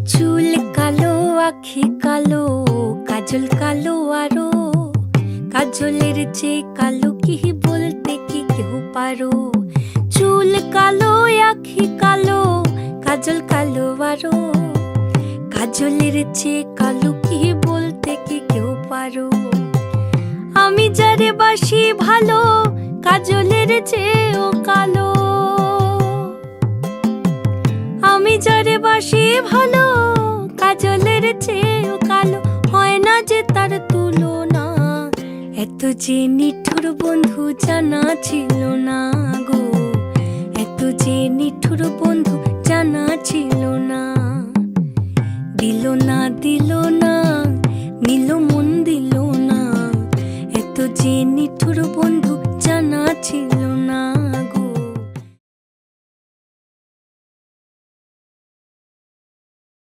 চুল কালো, আখি কালো, কাজল কালো আরো। কাজলের চেয়ে কালো কি বলতে কি কেউ পারো? চুল কালো, আখি কালো, কাজল কালো আরো। কাজলের চেয়ে কালো কি বলতে কি কেউ পারো? আমি যারে বাসি ভালো, কাজলের চেয়েও কালো। আমি যারে বাসি ভালো, কাজলের চেয়েও কালো। হয় না যে তার তুলনা, এত যে নিঠুর বন্ধু জানা ছিল না গো। এত যে নিঠুর বন্ধু জানা ছিল না। দিল না, দিল না, নিল মন দিল না। এত যে নিঠুর বন্ধু জানা ছিল